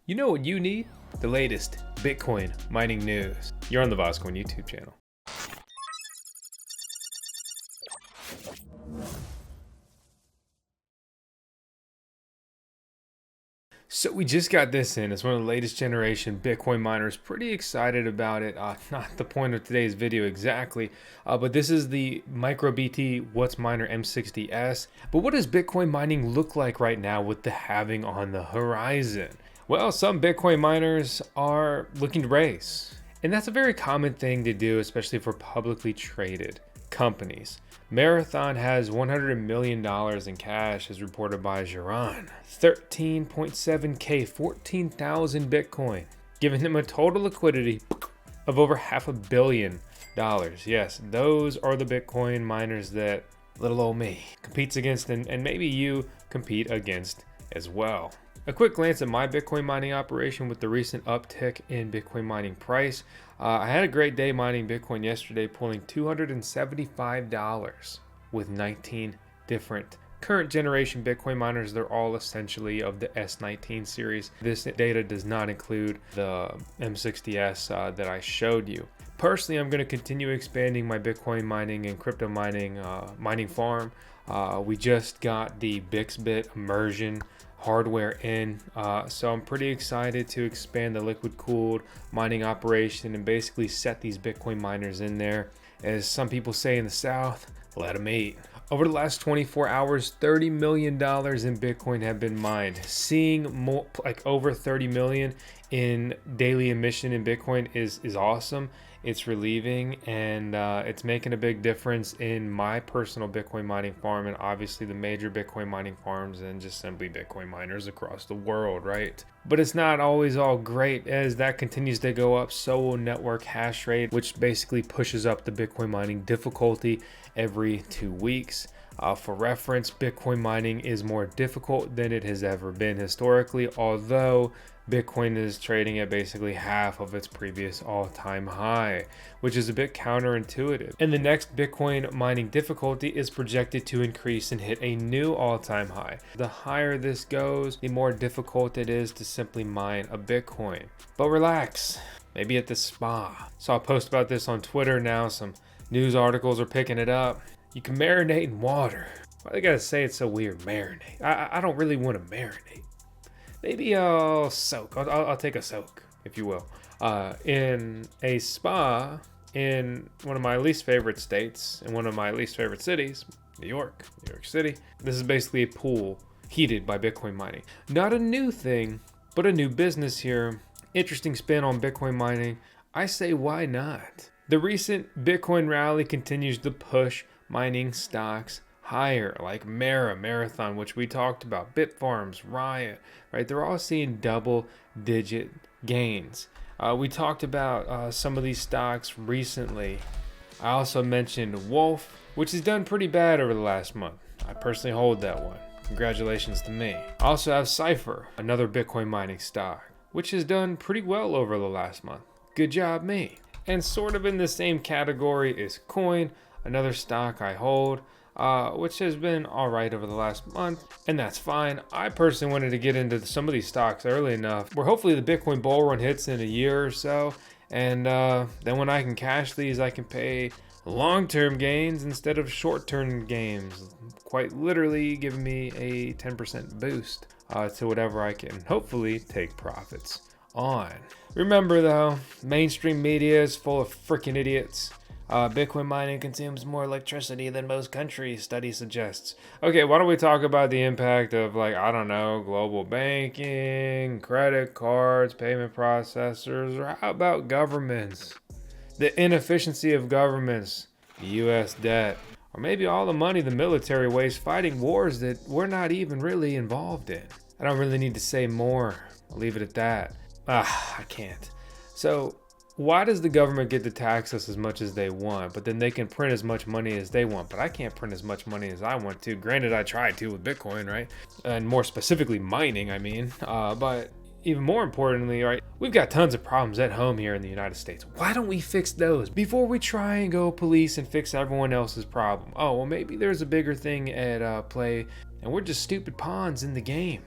You know what you need? The latest Bitcoin mining news. You're on the VoskCoin YouTube channel. So we just got this in. It's one of the latest generation Bitcoin miners. Pretty excited about it. Not the point of today's video exactly, but this is the MicroBT WhatsMiner M60S. But what does Bitcoin mining look like right now with the halving on the horizon? Well, some Bitcoin miners are looking to raise. And that's a very common thing to do, especially for publicly traded companies. Marathon has $100 million in cash, as reported by Geron. 13.7K, 14,000 Bitcoin, giving them a total liquidity of over $500 million. Yes, those are the Bitcoin miners that little old me competes against, and maybe you compete against as well. A quick glance at my Bitcoin mining operation with the recent uptick in Bitcoin mining price. I had a great day mining Bitcoin yesterday, pulling $275 with 19 different current generation Bitcoin miners. They're all essentially of the S19 series. This data does not include the M60S that I showed you. Personally, I'm going to continue expanding my Bitcoin mining and crypto mining farm. We just got the Bixbit immersion hardware in, so I'm pretty excited to expand the liquid cooled mining operation and basically set these Bitcoin miners in there. As some people say in the South, let them eat. Over the last 24 hours, $30 million in Bitcoin have been mined. Seeing more, like over 30 million in daily emission in Bitcoin is awesome. It's relieving, and it's making a big difference in my personal Bitcoin mining farm, and obviously the major Bitcoin mining farms and just simply Bitcoin miners across the world, right? But it's not always all great. As that continues to go up, so will network hash rate, which basically pushes up the Bitcoin mining difficulty every 2 weeks. For reference, Bitcoin mining is more difficult than it has ever been historically, although Bitcoin is trading at basically half of its previous all-time high, which is a bit counterintuitive. And the next Bitcoin mining difficulty is projected to increase and hit a new all-time high. The higher this goes, the more difficult it is to simply mine a Bitcoin. But relax, maybe at the spa. Saw a post about this on Twitter now. Some news articles are picking it up. You can marinate in water. Why they gotta say it's so weird, marinate? I don't really want to marinate. Maybe I'll soak. I'll take a soak, if you will, in a spa in one of my least favorite states, in one of my least favorite cities, New York City. This is basically a pool heated by Bitcoin mining. Not a new thing, but a new business here. Interesting spin on Bitcoin mining. I say, why not? The recent Bitcoin rally continues to push mining stocks higher, like Marathon, which we talked about, Bitfarms, Riot, right? They're all seeing double-digit gains. We talked about some of these stocks recently. I also mentioned Wolf, which has done pretty bad over the last month. I personally hold that one. Congratulations to me. I also have Cypher, another Bitcoin mining stock, which has done pretty well over the last month. Good job, me. And sort of in the same category is Coin, another stock I hold, which has been all right over the last month, and that's fine. I personally wanted to get into some of these stocks early enough where hopefully the Bitcoin bull run hits in a year or so, and then when I can cash these, I can pay long-term gains instead of short-term gains, quite literally giving me a 10% boost to whatever I can hopefully take profits on. Remember though, mainstream media is full of freaking idiots. Bitcoin mining consumes more electricity than most countries, study suggests. Okay, why don't we talk about the impact of, like, I don't know, global banking, credit cards, payment processors, or how about governments? The inefficiency of governments, the US debt, or maybe all the money the military wastes fighting wars that we're not even really involved in. I don't really need to say more. I'll leave it at that. I can't. So, why does the government get to tax us as much as they want, but then they can print as much money as they want, but I can't print as much money as I want to? Granted, I tried to with Bitcoin, right? And more specifically mining, I mean. But even more importantly, right, we've got tons of problems at home here in the United States. Why don't we fix those before we try and go police and fix everyone else's problem? Oh, well, maybe there's a bigger thing at play, and we're just stupid pawns in the game.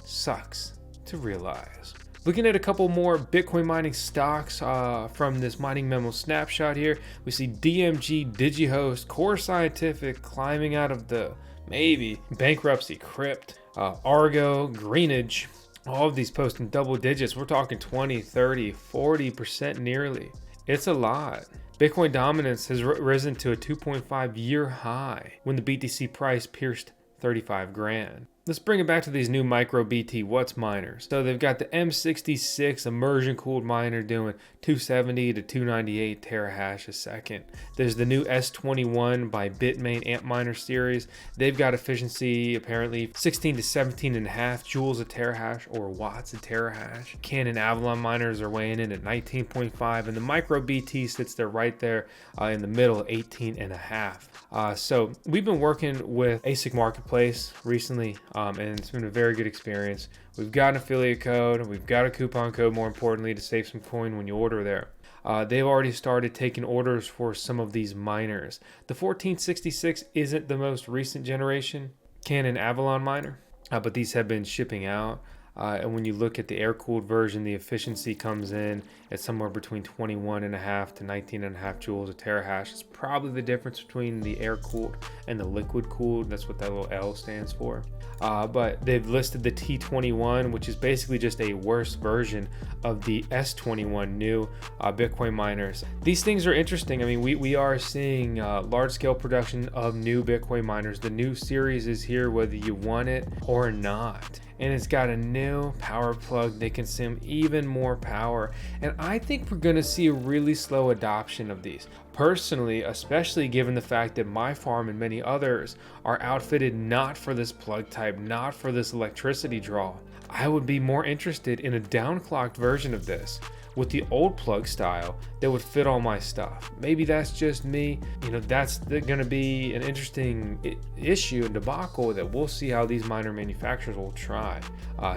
Sucks to realize. Looking at a couple more Bitcoin mining stocks from this mining memo snapshot here, we see DMG, DigiHost, Core Scientific climbing out of the maybe bankruptcy crypt, Argo, Greenidge, all of these posting double digits. We're talking 20, 30, 40% nearly. It's a lot. Bitcoin dominance has risen to a 2.5 year high when the BTC price pierced 35 grand. Let's bring it back to these new micro BT What's miners. So they've got the M66 immersion cooled miner doing 270 to 298 terahash a second. There's the new S21 by Bitmain Antminer series. They've got efficiency apparently 16 to 17 and a half joules a terahash or watts a terahash. Cannon Avalon miners are weighing in at 19.5 and the micro BT sits there right there in the middle, 18 and a half. So we've been working with ASIC Marketplace recently. And it's been a very good experience. We've got an affiliate code, we've got a coupon code, more importantly, to save some coin when you order there. They've already started taking orders for some of these miners. The 1466 isn't the most recent generation Cannon Avalon miner, but these have been shipping out. And when you look at the air-cooled version, the efficiency comes in at somewhere between 21.5 to 19.5 joules a terahash. It's probably the difference between the air-cooled and the liquid-cooled. That's what that little L stands for. But they've listed the T21, which is basically just a worse version of the S21 new Bitcoin miners. These things are interesting. I mean, we are seeing large-scale production of new Bitcoin miners. The new series is here whether you want it or not. And it's got a new power plug. They consume even more power. And I think we're gonna see a really slow adoption of these. Personally, especially given the fact that my farm and many others are outfitted not for this plug type, not for this electricity draw. I would be more interested in a downclocked version of this with the old plug style that would fit all my stuff. Maybe that's just me. You know, that's gonna be an interesting issue and debacle that we'll see how these miner manufacturers will try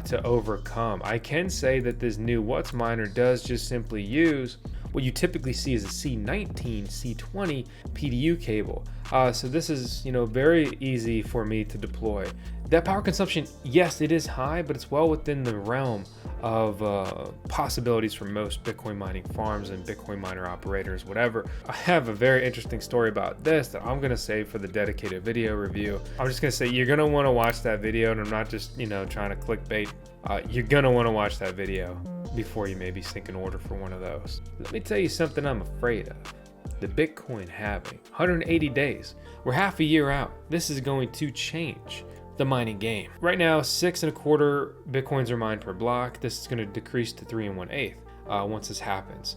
to overcome. I can say that this new What's miner does just simply use what you typically see as a C19, C20 PDU cable. So this is, you know, very easy for me to deploy. That power consumption, yes, it is high, but it's well within the realm of possibilities for most Bitcoin mining farms and Bitcoin miner operators, whatever. I have a very interesting story about this that I'm gonna save for the dedicated video review. I'm just gonna say you're gonna wanna watch that video, and I'm not just, you know, trying to clickbait. You're gonna wanna watch that video before you maybe sink an order for one of those. Let me tell you something I'm afraid of. The Bitcoin halving, 180 days. We're half a year out. This is going to change the mining game. Right now, 6.25 Bitcoins are mined per block. This is going to decrease to 3 1/8 once this happens.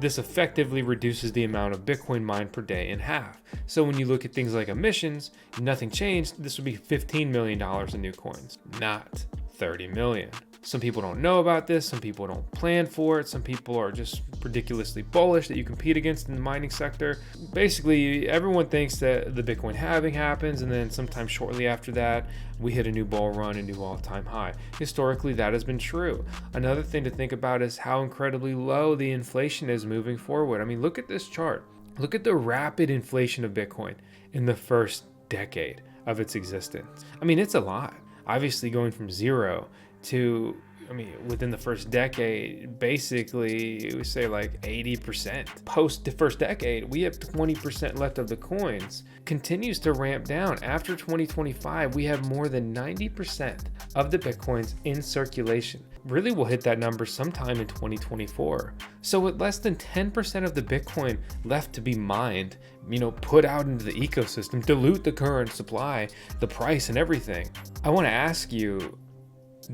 This effectively reduces the amount of Bitcoin mined per day in half. So when you look at things like emissions, nothing changed. This would be $15 million in new coins, not 30 million. Some people don't know about this. Some people don't plan for it. Some people are just ridiculously bullish that you compete against in the mining sector. Basically, everyone thinks that the Bitcoin halving happens, and then sometime shortly after that, we hit a new bull run, a new all-time high. Historically, that has been true. Another thing to think about is how incredibly low the inflation is moving forward. I mean, look at this chart. Look at the rapid inflation of Bitcoin in the first decade of its existence. I mean, it's a lot. Obviously, going from zero to, I mean, within the first decade, basically, we say like 80%. Post the first decade, we have 20% left of the coins. Continues to ramp down. After 2025, we have more than 90% of the Bitcoins in circulation. Really, we'll hit that number sometime in 2024. So with less than 10% of the Bitcoin left to be mined, you know, put out into the ecosystem, dilute the current supply, the price and everything. I want to ask you,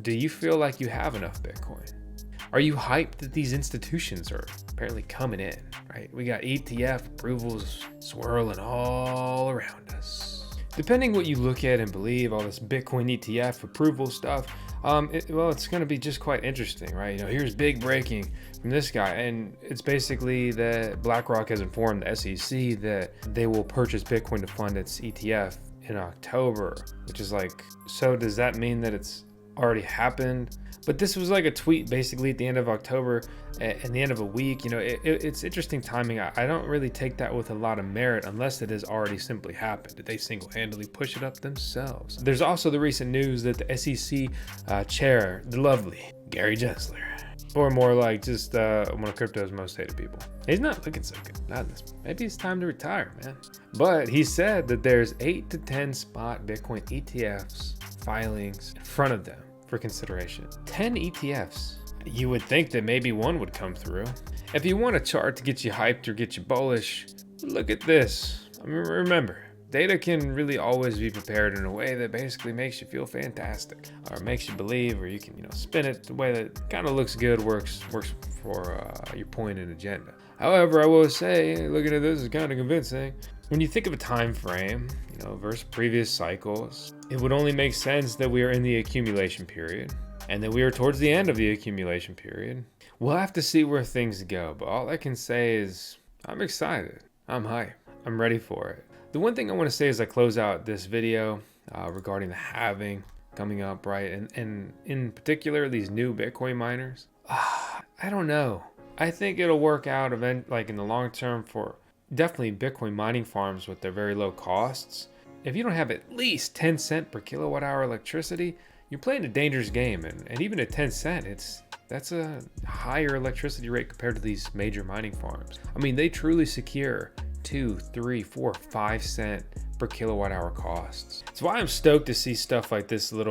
do you feel like you have enough Bitcoin? Are you hyped that these institutions are apparently coming in, right? We got ETF approvals swirling all around us. Depending what you look at and believe, all this Bitcoin ETF approval stuff, it's going to be just quite interesting, right? You know, here's big breaking from this guy, and it's basically that BlackRock has informed the SEC that they will purchase Bitcoin to fund its ETF in October, which is like, so does that mean that it's already happened? But this was like a tweet basically at the end of October and the end of a week. You know, it's interesting timing. I don't really take that with a lot of merit unless it has already simply happened. Did they single-handedly push it up themselves? There's also the recent news that the SEC chair, the lovely Gary Gensler, Or more like just one of crypto's most hated people. He's not looking so good. Not this. Maybe it's time to retire, man. But he said that there's 8 to 10 spot Bitcoin ETFs filings in front of them for consideration. 10 ETFs. You would think that maybe one would come through. If you want a chart to get you hyped or get you bullish, look at this. I mean, remember, data can really always be prepared in a way that basically makes you feel fantastic, or makes you believe, or you can, spin it the way that kind of looks good, works for your point and agenda. However, I will say, looking at this is kind of convincing. When you think of a time frame, versus previous cycles, it would only make sense that we are in the accumulation period, and that we are towards the end of the accumulation period. We'll have to see where things go, but all I can say is I'm excited. I'm hyped. I'm ready for it. The one thing I want to say as I close out this video regarding the halving coming up, right? And in particular, these new Bitcoin miners, I don't know. I think it'll work out like in the long term for definitely Bitcoin mining farms with their very low costs. If you don't have at least 10 cents per kilowatt hour electricity, you're playing a dangerous game. And even at 10 cents, that's a higher electricity rate compared to these major mining farms. I mean, they truly secure 2, 3, 4, 5 cent per kilowatt hour costs. That's why I'm stoked to see stuff like this that's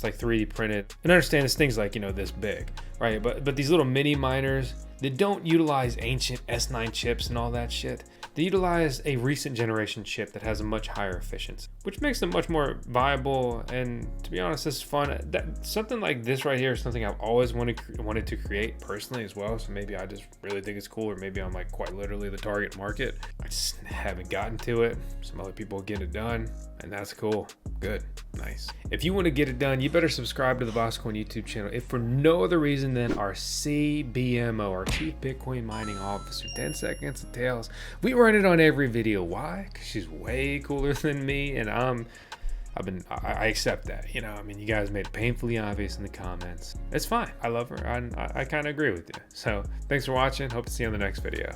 like 3D printed. And understand this thing's like, this big, right? But these little mini miners, they don't utilize ancient S9 chips and all that shit. They utilize a recent generation chip that has a much higher efficiency, which makes them much more viable. And to be honest, this is fun. Something like this right here is something I've always wanted to create personally as well. So maybe I just really think it's cool, or maybe I'm like quite literally the target market. I just haven't gotten to it. Some other people get it done, and that's cool. Good, nice. If you want to get it done, you better subscribe to the VoskCoin YouTube channel, if for no other reason than our CBMO, our Chief Bitcoin Mining Officer, 10 seconds of tails. We run it on every video. Why? Because she's way cooler than me, and I accept that. You guys made it painfully obvious in the comments. It's fine. I love her. I kind of agree with you. So thanks for watching. Hope to see you on the next video.